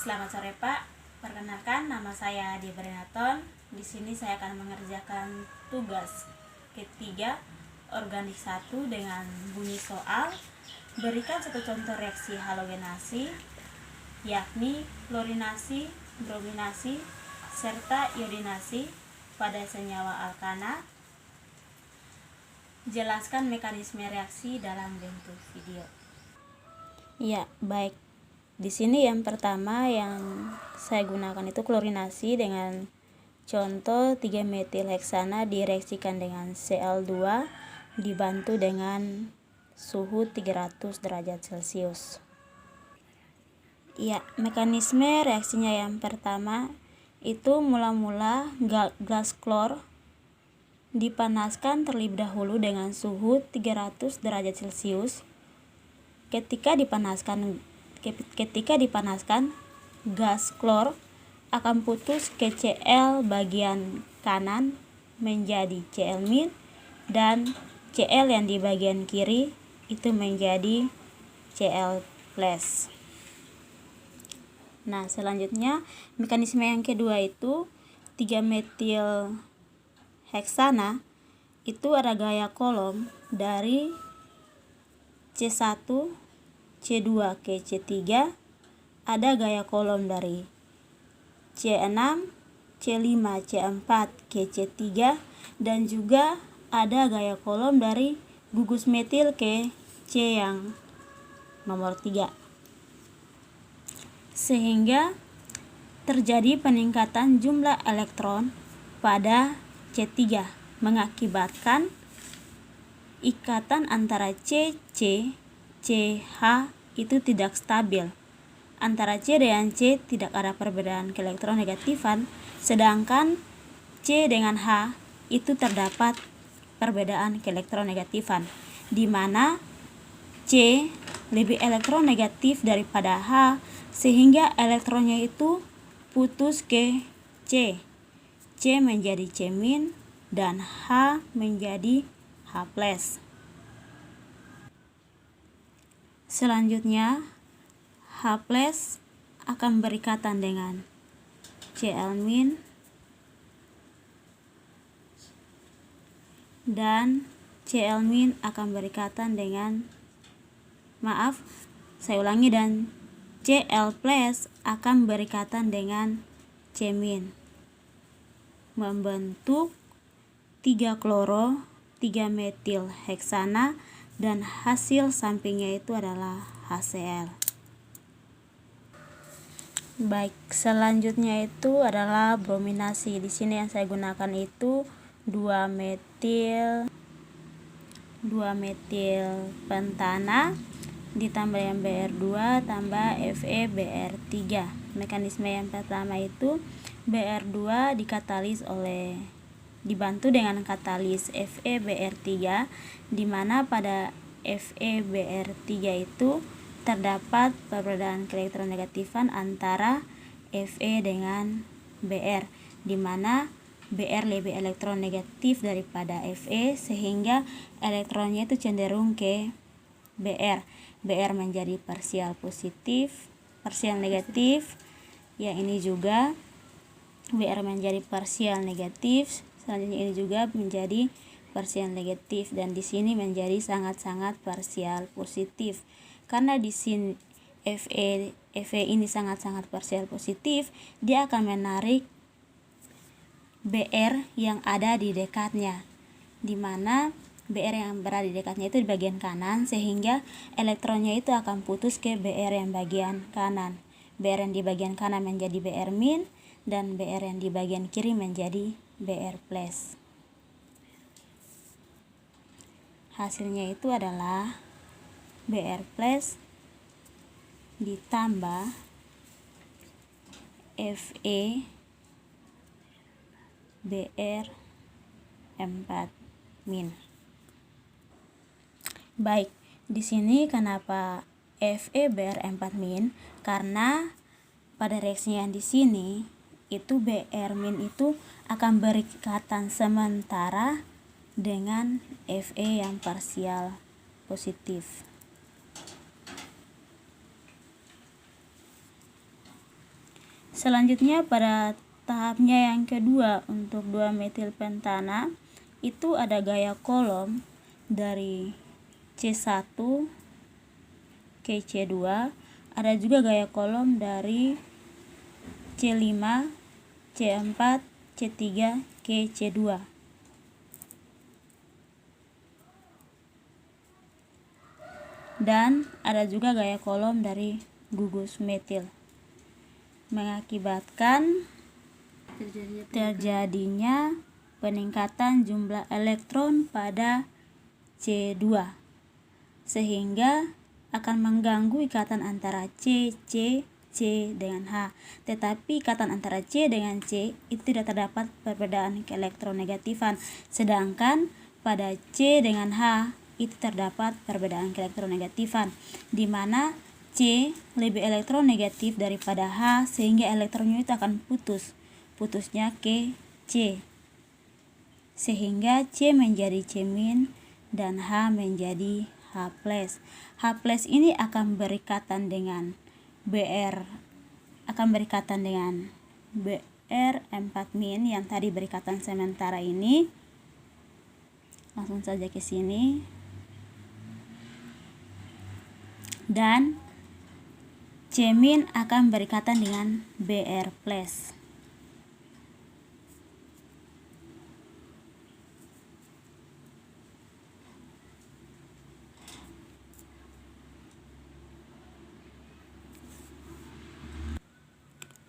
Selamat sore Pak. Perkenalkan, nama saya Adi Bernaton. Di sini saya akan mengerjakan tugas ketiga organik 1 dengan bunyi soal. Berikan satu contoh reaksi halogenasi, yakni klorinasi, brominasi, serta iodinasi pada senyawa alkana. Jelaskan mekanisme reaksi dalam bentuk video. Ya, baik. Di sini yang pertama yang saya gunakan itu klorinasi dengan contoh 3-metilheksana direaksikan dengan Cl2 dibantu dengan suhu 300 derajat Celcius. Ya, mekanisme reaksinya yang pertama itu mula-mula gas klor dipanaskan terlebih dahulu dengan suhu 300 derajat Celcius. Ketika dipanaskan, gas klor akan putus ke Cl bagian kanan menjadi Cl- dan Cl yang di bagian kiri itu menjadi Cl+. Nah, selanjutnya mekanisme yang kedua itu 3-metilheksana itu ada gaya kolom dari C1 C2 ke C3, ada gaya kolom dari C6 C5 C4 ke C3, dan juga ada gaya kolom dari gugus metil ke C yang nomor 3, sehingga terjadi peningkatan jumlah elektron pada C3 mengakibatkan ikatan antara CC CH itu tidak stabil. Antara C dengan C tidak ada perbedaan keelektronegativan, sedangkan C dengan H itu terdapat perbedaan keelektronegatifan, di mana C lebih elektronegatif daripada H, sehingga elektronnya itu putus ke C. C menjadi C- dan H menjadi H+. Selanjutnya, H+ akan berikatan dengan Cl- dan Cl- akan berikatan dengan dan Cl+ akan berikatan dengan C-, membentuk 3-kloro 3-metilheksana, dan hasil sampingnya itu adalah HCl. Baik, selanjutnya itu adalah brominasi. Di sini yang saya gunakan itu 2-metil pentana ditambah yang Br2 tambah FeBr3. Mekanisme yang pertama itu Br2 dibantu dengan katalis FeBr3, di mana pada FeBr3 itu terdapat perbedaan keelektronegatifan antara Fe dengan Br, di mana Br lebih elektronegatif daripada Fe, sehingga elektronnya itu cenderung ke Br. Br menjadi parsial positif, parsial negatif. Ya, ini juga Br menjadi parsial negatif. Selanjutnya ini juga menjadi parsial negatif, dan di sini menjadi sangat-sangat parsial positif. Karena di sini Fe ini sangat-sangat parsial positif, dia akan menarik Br yang ada di dekatnya, di mana Br yang berada di dekatnya itu di bagian kanan, sehingga elektronnya itu akan putus ke Br yang bagian kanan. Br yang di bagian kanan menjadi Br-, dan Br yang di bagian kiri menjadi Br+. Hasilnya itu adalah Br+ ditambah Fe Br4-. Baik, di sini kenapa Fe Br4-? Karena pada reaksi yang di sini itu Br- itu akan berikatan sementara dengan Fe yang parsial positif. Selanjutnya pada tahapnya yang kedua untuk 2-metil pentana itu ada gaya kolom dari C1 ke C2, ada juga gaya kolom dari C5, C4, C3 ke C2. Dan ada juga gaya kolom dari gugus metil, mengakibatkan terjadinya peningkatan jumlah elektron pada C2, sehingga akan mengganggu ikatan antara C dengan H. Tetapi ikatan antara C dengan C itu tidak terdapat perbedaan keelektronegatifan, sedangkan pada C dengan H itu terdapat perbedaan keelektronegatifan, di mana C lebih elektronegatif daripada H, sehingga elektronnya itu akan putusnya ke C, sehingga C menjadi C- dan H menjadi H+. H+ ini akan berikatan dengan Br, Br4- yang tadi berikatan sementara ini. Langsung saja ke sini. Dan C- akan berikatan dengan Br+.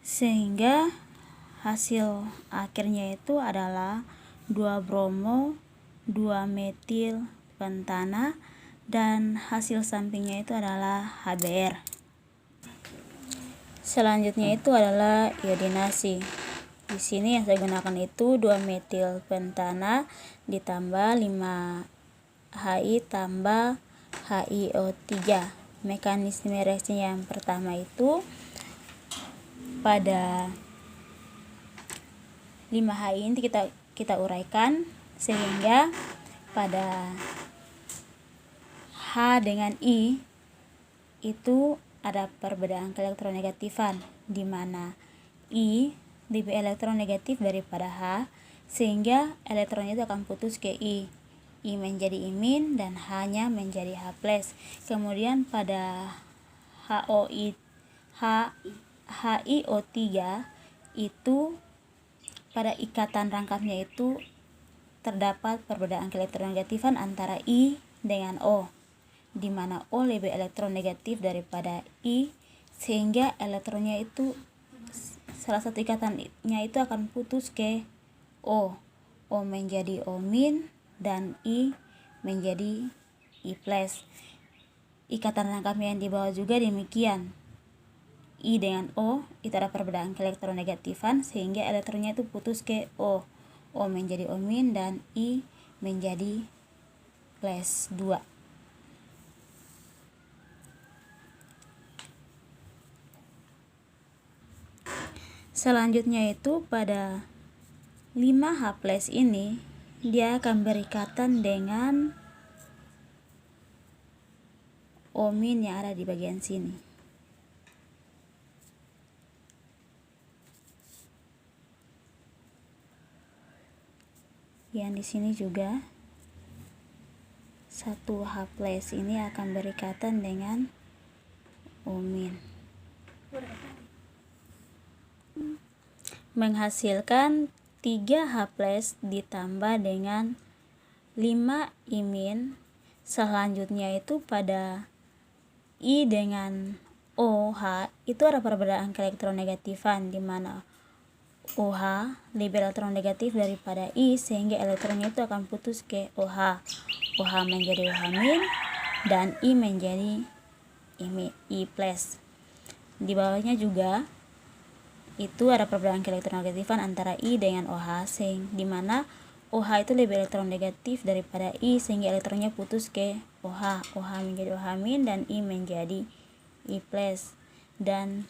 Sehingga hasil akhirnya itu adalah 2 bromo, 2 metil pentana, dan hasil sampingnya itu adalah HBr. Selanjutnya itu adalah iodinasi. Di sini yang saya gunakan itu 2 metil pentana ditambah 5 Hi tambah HiO3. Mekanisme reaksi yang pertama itu pada 5 Hi ini kita uraikan, sehingga pada H dengan I itu ada perbedaan keelektronegatifan, di mana I lebih elektronegatif daripada H, sehingga elektronnya itu akan putus ke I. I menjadi I- dan H-nya menjadi H+. Kemudian pada HiO3 itu pada ikatan rangkapnya itu terdapat perbedaan keelektronegatifan antara I dengan O, di mana O lebih elektronegatif daripada I, sehingga elektronnya itu salah satu ikatannya itu akan putus ke O. O menjadi O- dan I menjadi I+. Ikatan rangkapnya yang di bawah juga demikian. I dengan O itu ada perbedaan keelektronegatifan, sehingga elektronnya itu putus ke O. O menjadi O- dan I menjadi +2. Selanjutnya itu pada 5H+ ini dia akan berikatan dengan O- yang ada di bagian sini. Yang di sini juga 1H+ ini akan berikatan dengan O-, menghasilkan 3H+ ditambah dengan 5I-. Selanjutnya itu pada I dengan OH itu ada perbedaan keelektronegatifan, di mana OH lebih elektronegatif daripada I, sehingga elektronnya itu akan putus ke OH. OH menjadi OH- dan I menjadi I+. Di bawahnya juga itu ada perbedaan keelektronegatifan antara I dengan OH, di mana OH itu lebih elektronegatif daripada I, sehingga elektronnya putus ke OH. OH menjadi OH- dan I menjadi I+. Dan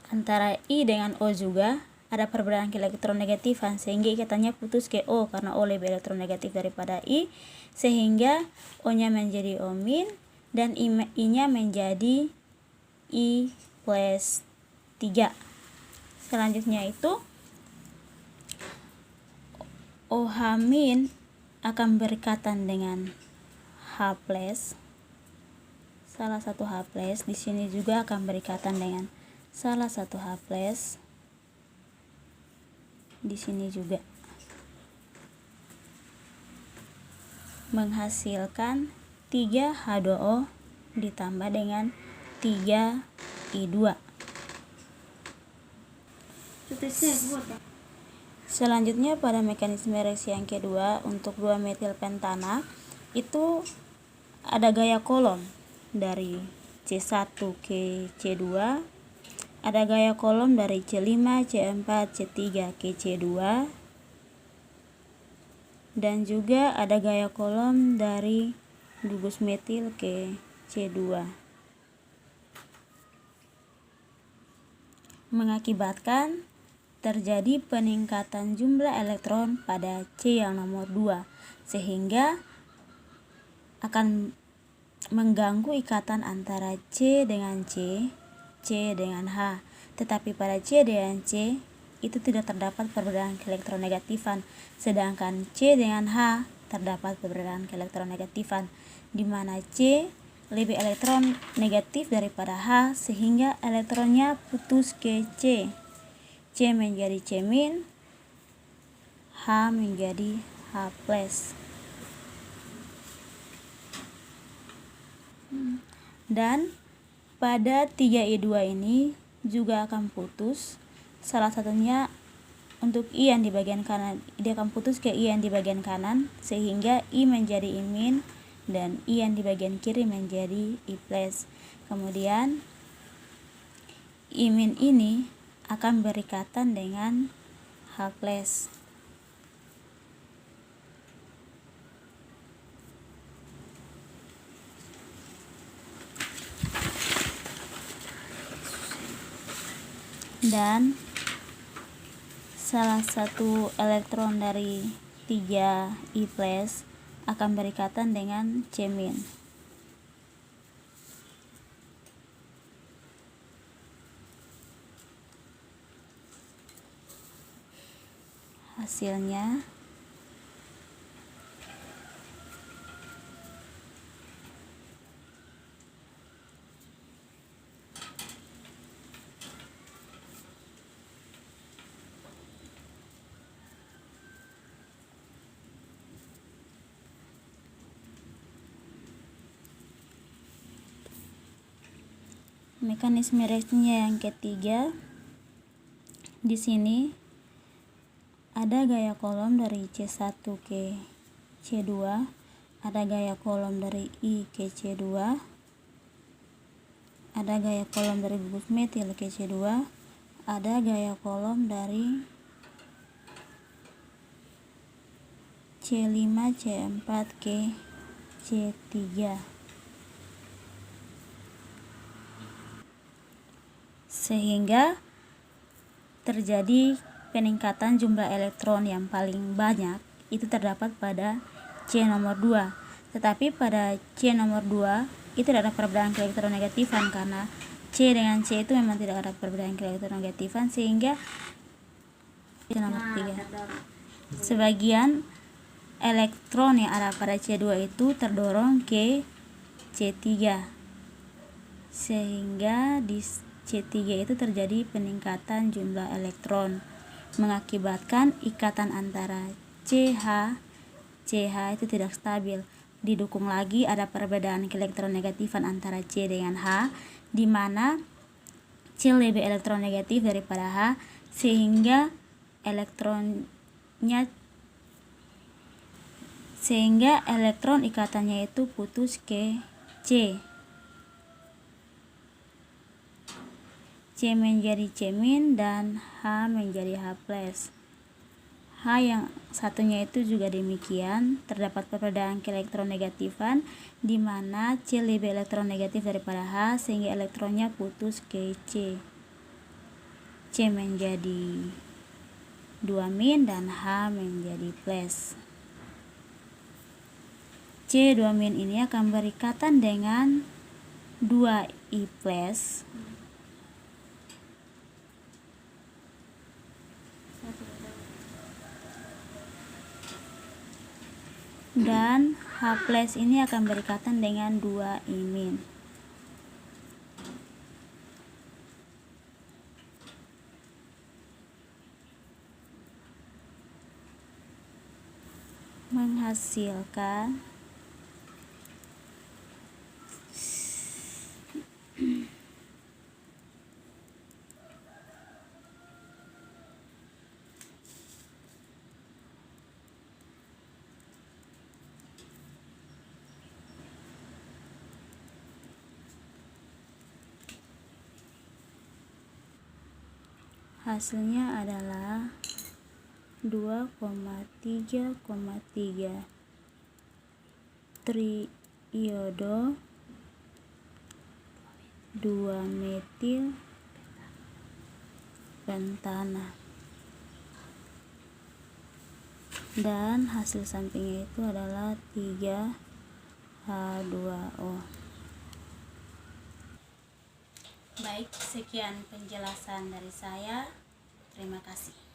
antara I dengan O juga ada perbedaan keelektronegatifan, sehingga ikatannya putus ke O, karena O lebih elektronegatif daripada I, sehingga O-nya menjadi O-, dan I-nya menjadi I+3. Selanjutnya itu OH- akan berikatan dengan H+. Salah satu H+, di sini juga akan berikatan dengan salah satu H+. Di sini juga menghasilkan 3H2O ditambah dengan 3I2. Selanjutnya pada mekanisme reaksi yang kedua, untuk 2-metilpentana itu ada gaya kolom dari C1 ke C2, ada gaya kolom dari C5, C4, C3 ke C2, dan juga ada gaya kolom dari gugus metil ke C2, mengakibatkan terjadi peningkatan jumlah elektron pada C yang nomor 2, sehingga akan mengganggu ikatan antara C dengan C, C dengan H. Tetapi pada C dengan C itu tidak terdapat perbedaan keelektronegatifan, sedangkan C dengan H terdapat perbedaan keelektronegatifan, di mana C lebih elektron negatif daripada H, sehingga elektronnya putus ke C. C menjadi C-, H menjadi H+. Dan pada 3I2 ini juga akan putus, salah satunya untuk I yang di bagian kanan, dia akan putus ke I yang di bagian kanan, sehingga I menjadi I- dan I yang di bagian kiri menjadi I+. Kemudian I- ini akan berikatan dengan H+. Dan salah satu elektron dari 3I+ akan berikatan dengan C-. Hasilnya mekanisme reaksinya yang ketiga. Di sini ada gaya kolom dari C1 ke C2, ada gaya kolom dari I ke C2, ada gaya kolom dari gugus metil ke C2, ada gaya kolom dari C5, C4 ke C3, sehingga terjadi peningkatan jumlah elektron yang paling banyak itu terdapat pada C nomor 2. Tetapi pada C nomor 2 itu tidak ada perbedaan keelektronegatifan, karena C dengan C itu memang tidak ada perbedaan keelektronegatifan, sehingga C nomor 3. Sebagian elektron yang ada pada C2 itu terdorong ke C3, sehingga di C3 itu terjadi peningkatan jumlah elektron, mengakibatkan ikatan antara CH itu tidak stabil. Didukung lagi ada perbedaan keelektronegatifan antara C dengan H, di mana C lebih elektronegatif daripada H, sehingga elektron ikatannya itu putus ke C. C menjadi C- dan H menjadi H+. H yang satunya itu juga demikian, terdapat perbedaan keelektronegatifan, di mana C lebih elektronegatif daripada H, sehingga elektronnya putus ke C. C menjadi 2- dan H menjadi plus. C 2- ini akan berikatan dengan 2I+, Dan H+ ini akan berikatan dengan 2 imin. Menghasilkan hasilnya adalah 2,3,3 triiodo 2-metil pentana, dan hasil sampingnya itu adalah 3H2O. Baik, sekian penjelasan dari saya. Terima kasih.